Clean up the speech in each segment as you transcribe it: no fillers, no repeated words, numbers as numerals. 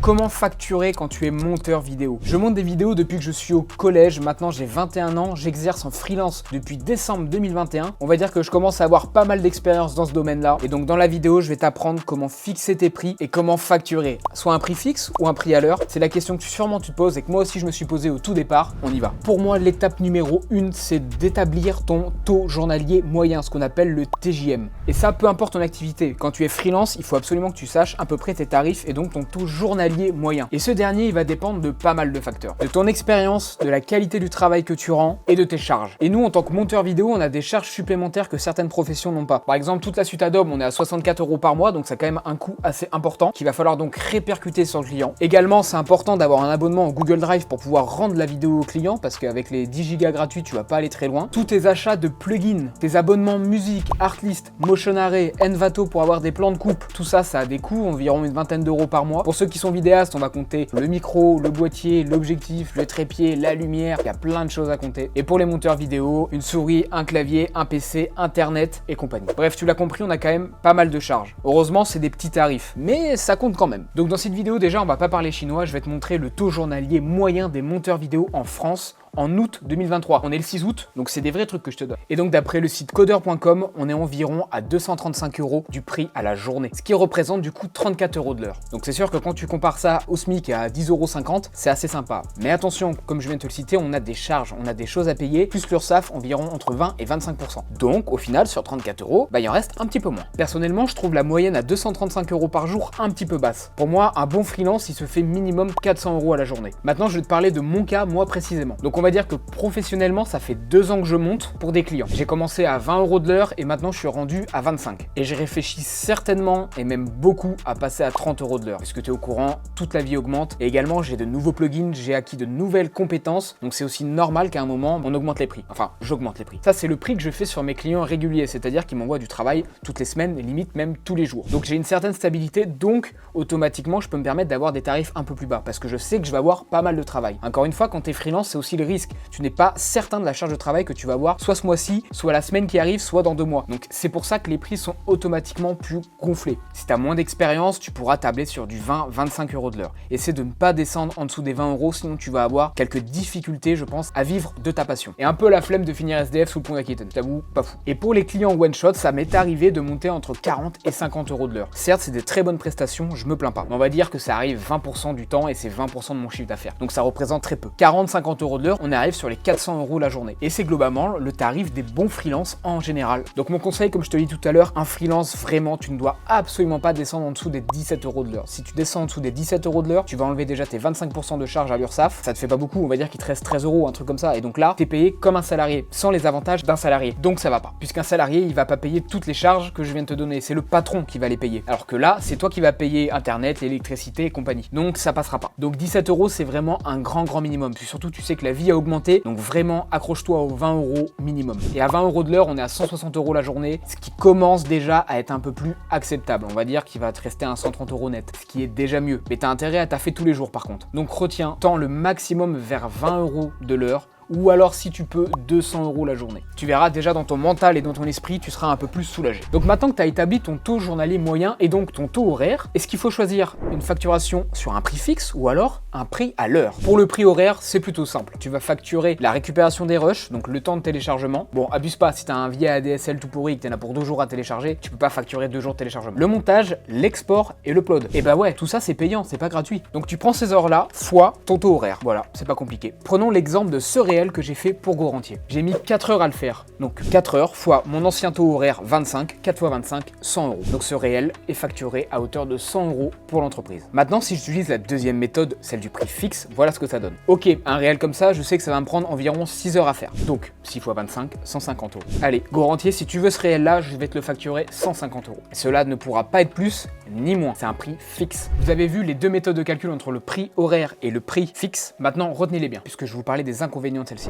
Comment facturer quand tu es monteur vidéo? Je monte des vidéos depuis que je suis au collège, maintenant j'ai 21 ans, j'exerce en freelance depuis décembre 2021. On va dire que je commence à avoir pas mal d'expérience dans ce domaine-là. Et donc dans la vidéo, je vais t'apprendre comment fixer tes prix et comment facturer. Soit un prix fixe ou un prix à l'heure. C'est la question que sûrement tu te poses et que moi aussi je me suis posé au tout départ. On y va. Pour moi, l'étape numéro 1, c'est d'établir ton taux journalier moyen, ce qu'on appelle le TJM. Et ça, peu importe ton activité. Quand tu es freelance, il faut absolument que tu saches à peu près tes tarifs et donc ton taux journalier moyen. Et ce dernier, il va dépendre de pas mal de facteurs. De ton expérience, de la qualité du travail que tu rends et de tes charges. Et nous, en tant que monteur vidéo, on a des charges supplémentaires que certaines professions n'ont pas. Par exemple, toute la suite Adobe, on est à 64 € par mois, donc c'est quand même un coût assez important qu'il va falloir donc répercuter sur le client. Également, c'est important d'avoir un abonnement au Google Drive pour pouvoir rendre la vidéo au client parce qu'avec les 10 Go gratuits, tu vas pas aller très loin. Tous tes achats de plugins, tes abonnements musique, Artlist, Motion Array, Envato pour avoir des plans de coupe, tout ça, ça a des coûts, environ une vingtaine d'euros par mois. Pour ceux qui sont vidéastes, on va compter le micro, le boîtier, l'objectif, le trépied, la lumière, il y a plein de choses à compter. Et pour les monteurs vidéo, une souris, un clavier, un PC, internet et compagnie. Bref, tu l'as compris, on a quand même pas mal de charges. Heureusement, c'est des petits tarifs, mais ça compte quand même. Donc dans cette vidéo, déjà, on va pas parler chinois, je vais te montrer le taux journalier moyen des monteurs vidéo en France en août 2023. On est le 6 août, donc c'est des vrais trucs que je te donne. Et donc d'après le site coder.com, on est environ à 235 € du prix à la journée, ce qui représente du coup 34 € de l'heure. Donc c'est sûr que quand tu compares ça au SMIC à 10,50 €, c'est assez sympa. Mais attention, comme je viens de te le citer, on a des charges, on a des choses à payer, plus l'URSSAF environ entre 20 et 25%. Donc au final, sur 34 €, il en reste un petit peu moins. Personnellement, je trouve la moyenne à 235 € par jour un petit peu basse. Pour moi, un bon freelance, il se fait minimum 400 € à la journée. Maintenant, je vais te parler de mon cas, moi précisément. Donc on va dire que professionnellement, ça fait 2 ans que je monte pour des clients. J'ai commencé à 20 € de l'heure et maintenant je suis rendu à 25. Et j'ai réfléchi certainement et même beaucoup à passer à 30 € de l'heure. Puisque tu es au courant, toute la vie augmente. Et également, j'ai de nouveaux plugins, j'ai acquis de nouvelles compétences. Donc c'est aussi normal qu'à un moment, on augmente les prix. Enfin, j'augmente les prix. Ça, c'est le prix que je fais sur mes clients réguliers. C'est-à-dire qu'ils m'envoient du travail toutes les semaines, limite même tous les jours. Donc j'ai une certaine stabilité. Donc automatiquement, je peux me permettre d'avoir des tarifs un peu plus bas. Parce que je sais que je vais avoir pas mal de travail. Encore une fois, quand tu es freelance, c'est aussi le risque. Tu n'es pas certain de la charge de travail que tu vas avoir soit ce mois-ci, soit la semaine qui arrive, soit dans 2 mois. Donc c'est pour ça que les prix sont automatiquement plus gonflés. Si tu as moins d'expérience, tu pourras tabler sur du 20-25 € de l'heure. Essaie de ne pas descendre en dessous des 20 €, sinon tu vas avoir quelques difficultés, je pense, à vivre de ta passion. Et un peu la flemme de finir SDF sous le pont d'Aquitaine, je t'avoue, pas fou. Et pour les clients one shot, ça m'est arrivé de monter entre 40 et 50 € de l'heure. Certes, c'est des très bonnes prestations, je me plains pas. Mais on va dire que ça arrive 20% du temps et c'est 20% de mon chiffre d'affaires. Donc ça représente très peu. 40-50 € de l'heure, on arrive sur les 400 € la journée. Et c'est globalement le tarif des bons freelances en général. Donc mon conseil, comme je te l'ai dit tout à l'heure, un freelance, vraiment, tu ne dois absolument pas descendre en dessous des 17 € de l'heure. Si tu descends en dessous des 17 € de l'heure, tu vas enlever déjà tes 25% de charges à l'URSSAF. Ça te fait pas beaucoup, on va dire qu'il te reste 13 €, un truc comme ça. Et donc là, t'es payé comme un salarié, sans les avantages d'un salarié. Donc ça va pas. Puisqu'un salarié, il va pas payer toutes les charges que je viens de te donner. C'est le patron qui va les payer. Alors que là, c'est toi qui vas payer Internet, l'électricité et compagnie. Donc ça passera pas. Donc 17 €, c'est vraiment un grand minimum. Puis surtout, tu sais que la vie a augmenté. Donc vraiment, accroche-toi aux 20 € minimum. Et à 20 € de l'heure, on est à 160 € la journée, ce qui commence déjà à être un peu plus acceptable. On va dire qu'il va te rester un 130 € net, ce qui est déjà mieux. Mais t'as intérêt à taffer tous les jours par contre. Donc retiens, tends le maximum vers 20 € de l'heure. Ou alors si tu peux 200 € la journée. Tu verras déjà dans ton mental et dans ton esprit, tu seras un peu plus soulagé. Donc maintenant que tu as établi ton taux journalier moyen et donc ton taux horaire, est-ce qu'il faut choisir une facturation sur un prix fixe ou alors un prix à l'heure? Pour le prix horaire, c'est plutôt simple. Tu vas facturer la récupération des rushs, donc le temps de téléchargement. Bon, abuse pas, si tu as un vieil ADSL tout pourri et que tu en as pour 2 jours à télécharger, tu peux pas facturer 2 jours de téléchargement. Le montage, l'export et l'upload. Et bah ouais, tout ça c'est payant, c'est pas gratuit. Donc tu prends ces heures-là fois ton taux horaire. Voilà, c'est pas compliqué. Prenons l'exemple de ce réel que j'ai fait pour Go Rentier. J'ai mis 4 heures à le faire. Donc 4 heures fois mon ancien taux horaire 25, 4 fois 25, 100 €. Donc ce réel est facturé à hauteur de 100 € pour l'entreprise. Maintenant, si j'utilise la deuxième méthode, celle du prix fixe, voilà ce que ça donne. Ok, un réel comme ça, je sais que ça va me prendre environ 6 heures à faire. Donc 6 fois 25, 150 €. Allez, Go Rentier, si tu veux ce réel-là, je vais te le facturer 150 €. Et cela ne pourra pas être plus ni moins. C'est un prix fixe. Vous avez vu les deux méthodes de calcul entre le prix horaire et le prix fixe. Maintenant, retenez-les bien, puisque je vais vous parler des inconvénients de celle-ci.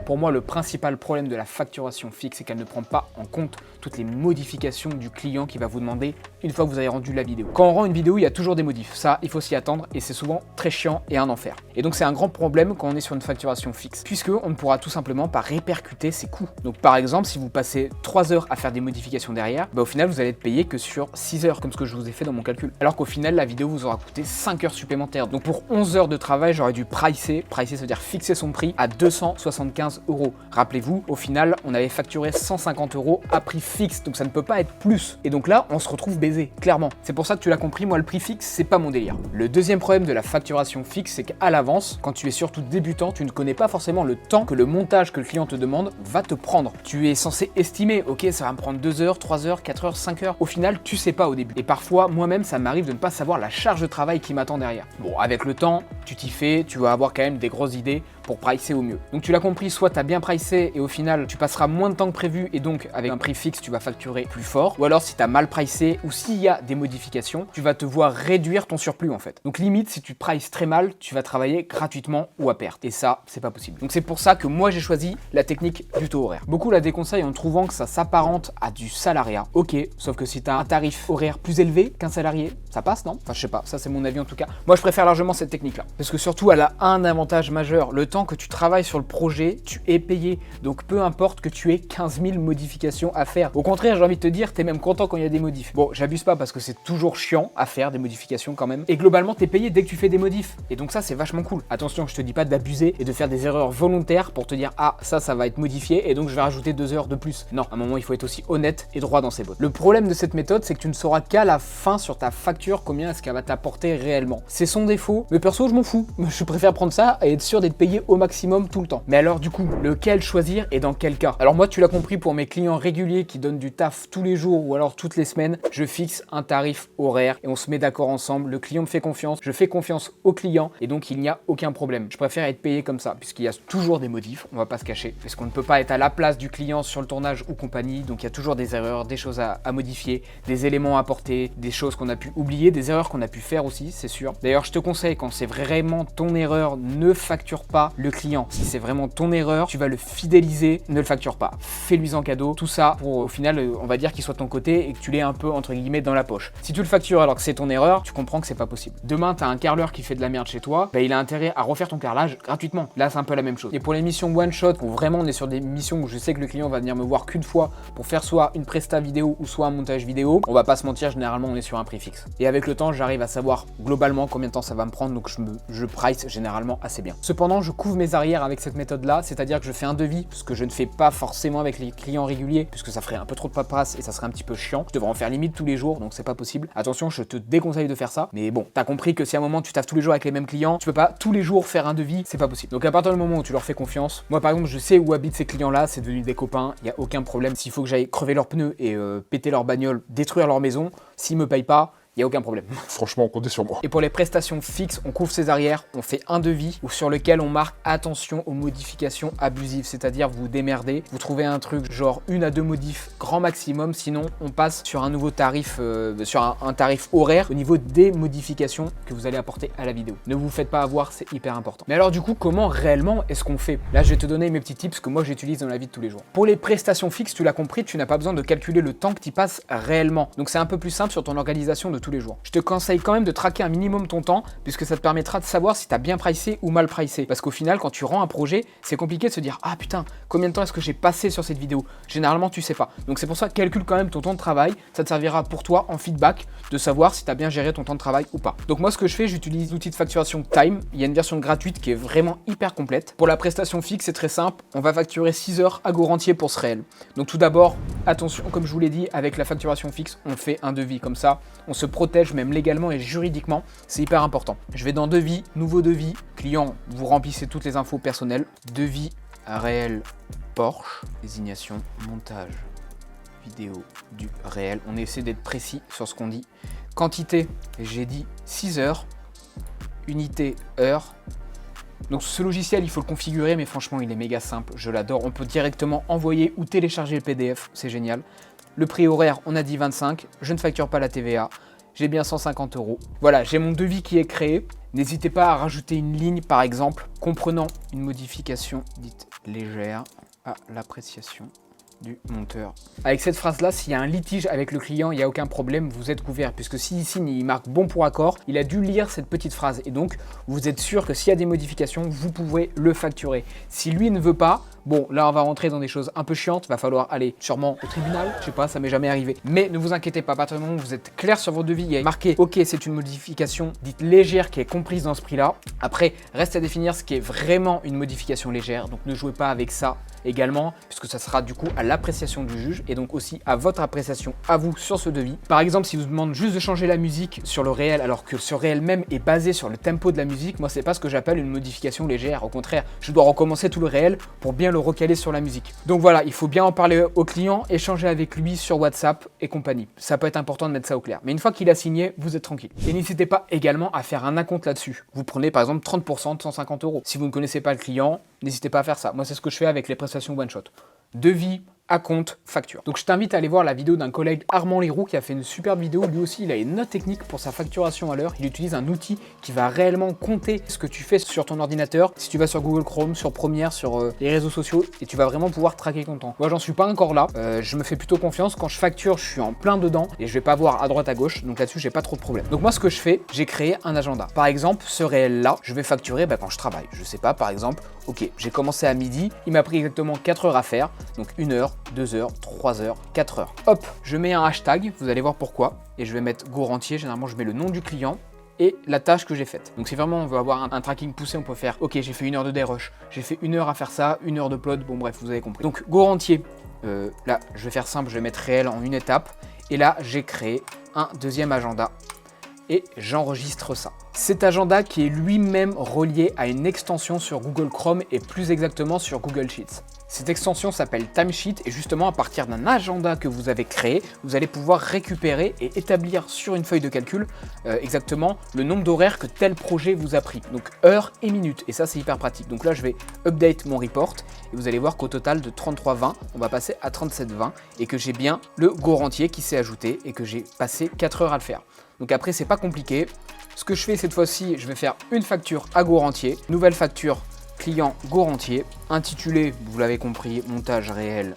Pour moi, le principal problème de la facturation fixe, c'est qu'elle ne prend pas en compte toutes les modifications du client qui va vous demander une fois que vous avez rendu la vidéo. Quand on rend une vidéo, il y a toujours des modifs. Ça, il faut s'y attendre et c'est souvent très chiant et un enfer. Et donc, c'est un grand problème quand on est sur une facturation fixe, puisqu'on ne pourra tout simplement pas répercuter ses coûts. Donc, par exemple, si vous passez 3 heures à faire des modifications derrière, au final, vous allez être payé que sur 6 heures, comme ce que je vous ai fait dans mon calcul. Alors qu'au final, la vidéo vous aura coûté 5 heures supplémentaires. Donc, pour 11 heures de travail, j'aurais dû pricer, ça veut dire fixer son prix à 275 €. Rappelez-vous, au final, on avait facturé 150 € à prix fixe, donc ça ne peut pas être plus. Et donc là, on se retrouve baisé, clairement. C'est pour ça que tu l'as compris, moi, le prix fixe, c'est pas mon délire. Le deuxième problème de la facturation fixe, c'est qu'à l'avance, quand tu es surtout débutant, tu ne connais pas forcément le temps que le montage que le client te demande va te prendre. Tu es censé estimer, ok, ça va me prendre 2 heures, 3 heures, 4 heures, 5 heures. Au final, tu sais pas au début. Et parfois, moi-même, ça m'arrive de ne pas savoir la charge de travail qui m'attend derrière. Bon, avec le temps, tu t'y fais, tu vas avoir quand même des grosses idées pour pricer au mieux. Donc tu l'as compris, soit tu as bien pricé et au final tu passeras moins de temps que prévu et donc avec un prix fixe tu vas facturer plus fort, ou alors si tu as mal pricé ou s'il y a des modifications, tu vas te voir réduire ton surplus en fait. Donc limite, si tu prices très mal, tu vas travailler gratuitement ou à perte et ça, c'est pas possible. Donc c'est pour ça que moi j'ai choisi la technique du taux horaire. Beaucoup la déconseillent en trouvant que ça s'apparente à du salariat. Ok, sauf que si tu as un tarif horaire plus élevé qu'un salarié, ça passe, non? Enfin je sais pas, ça c'est mon avis en tout cas. Moi je préfère largement cette technique là. Parce que surtout elle a un avantage majeur, le temps que tu travailles sur le projet, tu es payé. Donc peu importe que tu aies 15 000 modifications à faire. Au contraire, j'ai envie de te dire, t'es même content quand il y a des modifs. Bon, j'abuse pas parce que c'est toujours chiant à faire des modifications quand même. Et globalement, t'es payé dès que tu fais des modifs. Et donc ça, c'est vachement cool. Attention, je te dis pas d'abuser et de faire des erreurs volontaires pour te dire, ah, ça va être modifié et donc je vais rajouter 2 heures de plus. Non, à un moment, il faut être aussi honnête et droit dans ses bottes. Le problème de cette méthode, c'est que tu ne sauras qu'à la fin sur ta facture combien est-ce qu'elle va t'apporter réellement. C'est son défaut, mais perso, je m'en fous. Je préfère prendre ça et être sûr d'être payé au maximum tout le temps. Mais alors du coup, lequel choisir et dans quel cas? Alors moi, tu l'as compris, pour mes clients réguliers qui donnent du taf tous les jours ou alors toutes les semaines, je fixe un tarif horaire et on se met d'accord ensemble. Le client me fait confiance, je fais confiance au client et donc il n'y a aucun problème. Je préfère être payé comme ça puisqu'il y a toujours des modifs, on va pas se cacher, parce qu'on ne peut pas être à la place du client sur le tournage ou compagnie, donc il y a toujours des erreurs, des choses à modifier, des éléments à apporter, des choses qu'on a pu oublier, des erreurs qu'on a pu faire aussi, c'est sûr. D'ailleurs, je te conseille, quand c'est vraiment ton erreur, ne facture pas le client. Si c'est vraiment ton erreur, tu vas le fidéliser, ne le facture pas. Fais-lui en cadeau, tout ça pour au final, on va dire qu'il soit de ton côté et que tu l'aies un peu entre guillemets dans la poche. Si tu le factures alors que c'est ton erreur, tu comprends que c'est pas possible. Demain, tu as un carreleur qui fait de la merde chez toi, il a intérêt à refaire ton carrelage gratuitement. Là, c'est un peu la même chose. Et pour les missions one shot, où vraiment on est sur des missions où je sais que le client va venir me voir qu'une fois pour faire soit une presta vidéo ou soit un montage vidéo, on va pas se mentir, généralement on est sur un prix fixe. Et avec le temps, j'arrive à savoir globalement combien de temps ça va me prendre, donc je price généralement assez bien. Cependant, je couvre mes arrières avec cette méthode là, c'est-à-dire que je fais un devis, ce que je ne fais pas forcément avec les clients réguliers, puisque ça ferait un peu trop de paperasse et ça serait un petit peu chiant. Je devrais en faire limite tous les jours, donc c'est pas possible. Attention, je te déconseille de faire ça, mais bon, t'as compris que si à un moment tu taffes tous les jours avec les mêmes clients, tu peux pas tous les jours faire un devis, c'est pas possible. Donc à partir du moment où tu leur fais confiance, moi par exemple, je sais où habitent ces clients-là, c'est devenu des copains, il y a aucun problème. S'il faut que j'aille crever leurs pneus et péter leur bagnole, détruire leur maison, s'ils me payent pas, il n'y a aucun problème. Franchement, comptez sur moi. Et pour les prestations fixes, on couvre ses arrières, on fait un devis ou sur lequel on marque attention aux modifications abusives, c'est-à-dire vous démerdez, vous trouvez un truc genre 1 à 2 modifs grand maximum, sinon on passe sur un nouveau tarif, sur un tarif horaire au niveau des modifications que vous allez apporter à la vidéo. Ne vous faites pas avoir, c'est hyper important. Mais alors du coup, comment réellement est-ce qu'on fait? Là, je vais te donner mes petits tips que moi j'utilise dans la vie de tous les jours. Pour les prestations fixes, tu l'as compris, tu n'as pas besoin de calculer le temps que tu passes réellement. Donc c'est un peu plus simple sur ton organisation de tous les jours. Je te conseille quand même de traquer un minimum ton temps puisque ça te permettra de savoir si tu as bien pricé ou mal pricé. Parce qu'au final, quand tu rends un projet, c'est compliqué de se dire « Ah putain, combien de temps est-ce que j'ai passé sur cette vidéo ?» Généralement, tu sais pas. Donc c'est pour ça, calcule quand même ton temps de travail. Ça te servira pour toi en feedback de savoir si tu as bien géré ton temps de travail ou pas. Donc moi, ce que je fais, j'utilise l'outil de facturation Time. Il y a une version gratuite qui est vraiment hyper complète. Pour la prestation fixe, c'est très simple. On va facturer 6 heures à go rentier pour ce réel. Donc tout d'abord, attention, comme je vous l'ai dit, avec la facturation fixe, on fait un devis comme ça. On se protège même légalement et juridiquement, c'est hyper important. Je vais dans devis, nouveau devis, client, vous remplissez toutes les infos personnelles, devis réel Porsche, désignation, montage, vidéo du réel. On essaie d'être précis sur ce qu'on dit. Quantité, j'ai dit 6 heures, unité, heure. Donc ce logiciel, il faut le configurer, mais franchement, il est méga simple, je l'adore. On peut directement envoyer ou télécharger le PDF, c'est génial. Le prix horaire, on a dit 25, je ne facture pas la TVA. J'ai bien 150 €. Voilà, j'ai mon devis qui est créé. N'hésitez pas à rajouter une ligne, par exemple, comprenant une modification dite légère à l'appréciation du monteur. Avec cette phrase-là, s'il y a un litige avec le client, il n'y a aucun problème, vous êtes couvert, puisque si ici il marque bon pour accord, il a dû lire cette petite phrase et donc vous êtes sûr que s'il y a des modifications, vous pouvez le facturer. Si lui ne veut pas, bon, là on va rentrer dans des choses un peu chiantes, va falloir aller sûrement au tribunal, je sais pas, ça m'est jamais arrivé. Mais ne vous inquiétez pas, à partir du moment où vous êtes clair sur votre devis, il y a marqué ok, c'est une modification dite légère qui est comprise dans ce prix-là. Après, reste à définir ce qui est vraiment une modification légère, donc ne jouez pas avec ça également, puisque ça sera du coup à l'appréciation du juge et donc aussi à votre appréciation à vous sur ce devis. Par exemple, si vous demande juste de changer la musique sur le réel alors que ce réel même est basé sur le tempo de la musique, moi c'est pas ce que j'appelle une modification légère. Au contraire, je dois recommencer tout le réel pour bien le recaler sur la musique. Donc voilà, il faut bien en parler au client, échanger avec lui sur WhatsApp et compagnie. Ça peut être important de mettre ça au clair. Mais une fois qu'il a signé, vous êtes tranquille. Et n'hésitez pas également à faire un acompte là-dessus. Vous prenez par exemple 30% de 150 €. Si vous ne connaissez pas le client, n'hésitez pas à faire ça. Moi c'est ce que je fais avec les prestations one shot. Devis, acompte, facture. Donc je t'invite à aller voir la vidéo d'un collègue, Armand Leroux, qui a fait une superbe vidéo. Lui aussi, il a une note technique pour sa facturation à l'heure. Il utilise un outil qui va réellement compter ce que tu fais sur ton ordinateur. Si tu vas sur Google Chrome, sur Premiere, sur les réseaux sociaux, et tu vas vraiment pouvoir traquer ton temps. Moi, j'en suis pas encore là. Je me fais plutôt confiance. Quand je facture, je suis en plein dedans et je vais pas voir à droite à gauche. Donc là-dessus, j'ai pas trop de problème. Donc moi, ce que je fais, j'ai créé un agenda. Par exemple, ce réel-là, je vais facturer quand je travaille. Je sais pas, par exemple, ok, j'ai commencé à midi. Il m'a pris exactement 4 heures à faire. Donc 1 heure, 2 heures, 3 heures, 4 heures. Hop, je mets un hashtag, vous allez voir pourquoi. Et je vais mettre go rentier, généralement je mets le nom du client et la tâche que j'ai faite. Donc si vraiment on veut avoir un tracking poussé, on peut faire ok, j'ai fait 1 heure de dérush, j'ai fait 1 heure à faire ça, 1 heure de plot, bon bref, vous avez compris. Donc go rentier, là je vais faire simple, je vais mettre réel en une étape. Et là j'ai créé un deuxième agenda et j'enregistre ça. Cet agenda qui est lui-même relié à une extension sur Google Chrome et plus exactement sur Google Sheets. Cette extension s'appelle Timesheet et justement à partir d'un agenda que vous avez créé, vous allez pouvoir récupérer et établir sur une feuille de calcul exactement le nombre d'horaires que tel projet vous a pris. Donc heures et minutes et ça c'est hyper pratique. Donc là je vais update mon report et vous allez voir qu'au total de 33,20, on va passer à 37,20 et que j'ai bien le go rentier qui s'est ajouté et que j'ai passé 4 heures à le faire. Donc après c'est pas compliqué. Ce que je fais cette fois-ci, je vais faire une facture à go rentier, nouvelle facture client go rentier, intitulé, vous l'avez compris, montage réel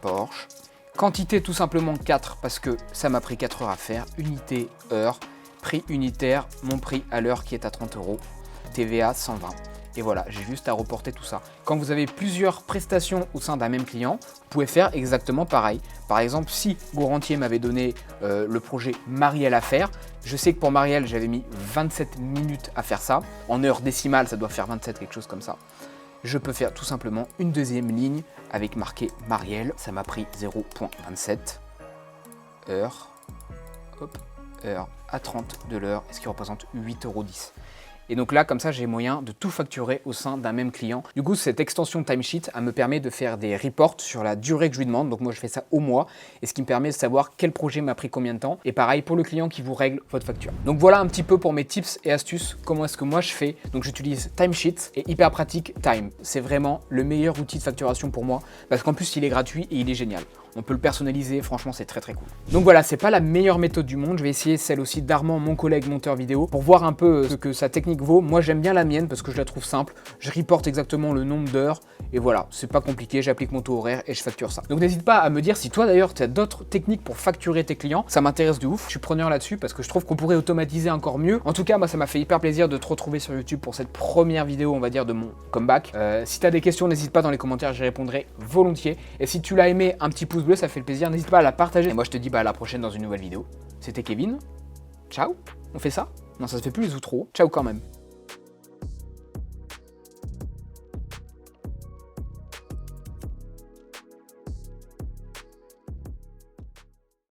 Porsche. Quantité tout simplement 4 parce que ça m'a pris 4 heures à faire, unité heure, prix unitaire, mon prix à l'heure qui est à 30 €, TVA 120. Et voilà, j'ai juste à reporter tout ça. Quand vous avez plusieurs prestations au sein d'un même client, vous pouvez faire exactement pareil. Par exemple, si go rentier m'avait donné le projet Marielle à faire, je sais que pour Marielle, j'avais mis 27 minutes à faire ça. En heure décimale, ça doit faire 27, quelque chose comme ça. Je peux faire tout simplement une deuxième ligne avec marqué Marielle. Ça m'a pris 0,27 heure. Hop, heure à 30 de l'heure, ce qui représente 8,10 €. Et donc là, comme ça, j'ai moyen de tout facturer au sein d'un même client. Du coup, cette extension Timesheet, elle me permet de faire des reports sur la durée que je lui demande. Donc moi, je fais ça au mois, et ce qui me permet de savoir quel projet m'a pris combien de temps. Et pareil pour le client qui vous règle votre facture. Donc voilà un petit peu pour mes tips et astuces. Comment est-ce que moi je fais? Donc j'utilise Timesheet et hyper pratique Time. C'est vraiment le meilleur outil de facturation pour moi, parce qu'en plus, il est gratuit et il est génial. On peut le personnaliser, franchement c'est très cool. Donc voilà, c'est pas la meilleure méthode du monde, je vais essayer celle aussi d'Armand, mon collègue monteur vidéo, pour voir un peu ce que sa technique vaut. Moi j'aime bien la mienne parce que je la trouve simple, je reporte exactement le nombre d'heures, et voilà, c'est pas compliqué, j'applique mon taux horaire et je facture ça. Donc n'hésite pas à me dire si toi d'ailleurs tu as d'autres techniques pour facturer tes clients, ça m'intéresse de ouf, je suis preneur là-dessus parce que je trouve qu'on pourrait automatiser encore mieux. En tout cas, moi ça m'a fait hyper plaisir de te retrouver sur YouTube pour cette première vidéo, on va dire, de mon comeback. Si tu as des questions, n'hésite pas dans les commentaires, j'y répondrai volontiers. Et si tu l'as aimé, un petit pouce bleu, ça fait le plaisir, n'hésite pas à la partager. Et moi je te dis à la prochaine dans une nouvelle vidéo. C'était Kevin, ciao, on fait ça? Non, ça se fait plus les outros, ciao quand même.